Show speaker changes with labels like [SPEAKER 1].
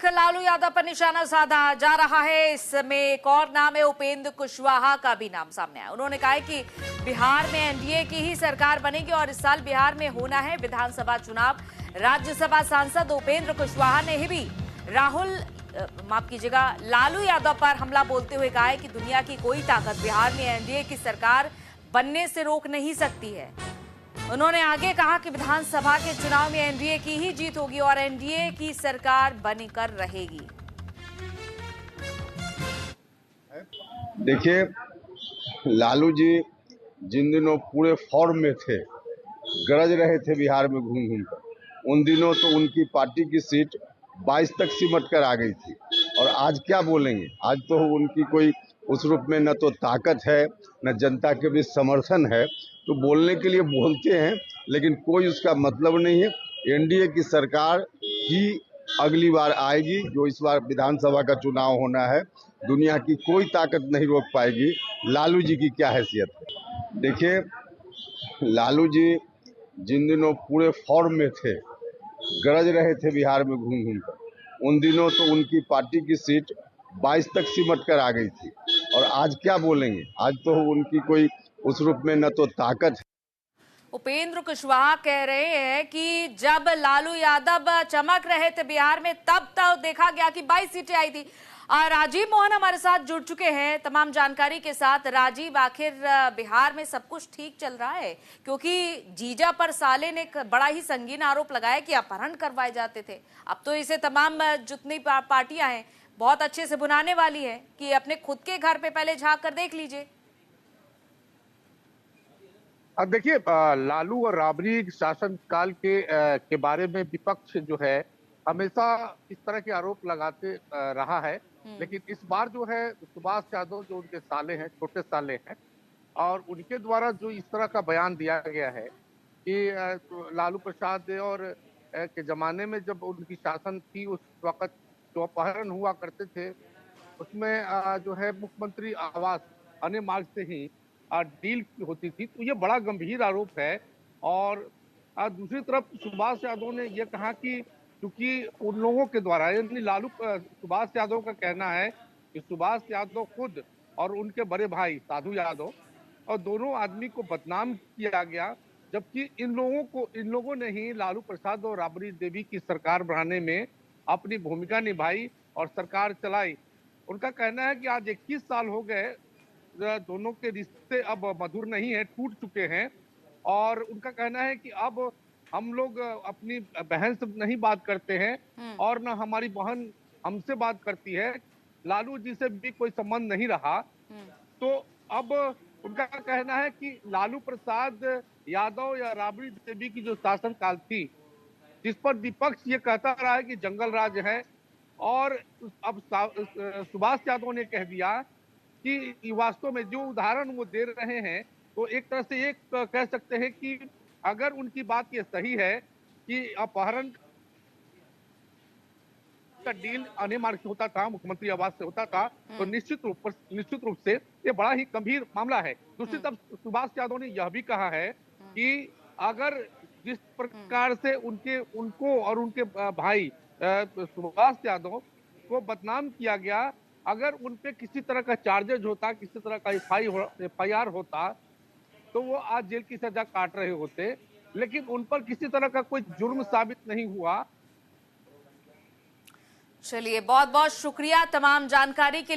[SPEAKER 1] लालू यादव पर निशाना साधा जा रहा है। इसमें एक और नाम है, उपेंद्र कुशवाहा का भी नाम सामने आया। उन्होंने कहा है कि बिहार में एनडीए की ही सरकार बनेगी और इस साल बिहार में होना है विधानसभा चुनाव। राज्यसभा सांसद उपेंद्र कुशवाहा ने भी लालू यादव पर हमला बोलते हुए कहा है कि दुनिया की कोई ताकत बिहार में एनडीए की सरकार बनने से रोक नहीं सकती है। उन्होंने आगे कहा कि विधानसभा के चुनाव में एनडीए की ही जीत होगी और एनडीए की सरकार बनकर रहेगी।
[SPEAKER 2] देखिए, लालू जी जिन दिनों पूरे फॉर्म में थे, गरज रहे थे बिहार में घूम घूम कर, उन दिनों तो उनकी पार्टी की सीट 22 तक सिमट कर आ गई थी। और आज क्या बोलेंगे? आज तो उनकी कोई उस रूप में न तो ताकत है, न जनता के बीच समर्थन है। तो बोलने के लिए बोलते हैं, लेकिन कोई उसका मतलब नहीं है। एनडीए की सरकार ही अगली बार आएगी। जो इस बार विधानसभा का चुनाव होना है, दुनिया की कोई ताकत नहीं रोक पाएगी। लालू जी की क्या हैसियत है? देखिए, लालू जी जिन दिनों पूरे फॉर्म में थे, गरज रहे थे बिहार में घूम घूम कर, उन दिनों तो उनकी पार्टी की सीट 22 तक सिमट कर आ गई थी। और आज क्या बोलेंगे? आज तो उनकी कोई उस रूप में न तो ताकत है।
[SPEAKER 1] उपेंद्र कुशवाहा कह रहे हैं कि जब लालू यादव चमक रहे थे बिहार में, तब तो देखा गया कि 22 सीटें आई थी। राजीव मोहन हमारे साथ जुड़ चुके हैं तमाम जानकारी के साथ। राजीव, आखिर बिहार में सब कुछ ठीक चल रहा है? क्योंकि जीजा पर साले ने एक बड़ा ही संगीन आरोप लगाया कि अपहरण करवाए जाते थे। अब तो इसे तमाम जितनी पार्टियां हैं बहुत अच्छे से बुनाने वाली है कि अपने खुद के घर पे पहले झांक कर देख लीजिए।
[SPEAKER 3] अब देखिए, लालू और राबड़ी शासन काल के बारे में विपक्ष जो है हमेशा इस तरह के आरोप लगाते रहा है। लेकिन इस बार जो है सुभाष यादव जो उनके साले हैं, छोटे साले हैं, और उनके द्वारा जो इस तरह का बयान दिया गया है कि लालू प्रसाद और के जमाने में जब उनकी शासन थी, उस वक्त जो अपहरण हुआ करते थे उसमें जो है मुख्यमंत्री आवास अन्य मार्ग से ही डील होती थी। तो ये बड़ा गंभीर आरोप है। और दूसरी तरफ सुभाष यादव ने यह कहा कि क्योंकि उन लोगों के द्वारा, यानी सुभाष यादव का कहना है कि सुभाष यादव खुद और उनके बड़े भाई साधु यादव और दोनों आदमी को बदनाम किया गया, जबकि इन लोगों ने ही लालू प्रसाद और राबड़ी देवी की सरकार बनाने में अपनी भूमिका निभाई और सरकार चलाई। उनका कहना है कि आज 21 साल हो गए, दोनों के रिश्ते अब मधुर नहीं है, टूट चुके हैं। और उनका कहना है कि अब हम लोग अपनी बहन से नहीं बात करते हैं और न हमारी बहन हमसे बात करती है। लालू जी से भी कोई संबंध नहीं रहा। तो अब उनका कहना है कि लालू प्रसाद यादव या राबड़ी देवी की जो शासनकाल थी, जिस पर विपक्ष ये कहता रहा है कि जंगल राज है, और अब सुभाष यादव ने कह दिया कि वास्तव में जो उदाहरण वो दे रहे हैं, तो एक तरह से ये कह सकते हैं कि अगर उनकी बात ये सही है कि अपहरण का डील अन्य मार्ग से होता था, मुख्यमंत्री आवास से होता था, तो निश्चित रूप से ये बड़ा ही गंभीर मामला है। दूसरी तरफ सुभाष यादव ने यह भी कहा है कि अगर जिस प्रकार से उनको और उनके भाई सुभाष यादव को बदनाम किया गया, अगर उन पे किसी तरह का चार्जेज होता, किसी तरह का FIR होता, तो वो आज जेल की सजा काट रहे होते। लेकिन उन पर किसी तरह का कोई जुर्म साबित नहीं हुआ।
[SPEAKER 1] चलिए, बहुत बहुत शुक्रिया तमाम जानकारी के लिए।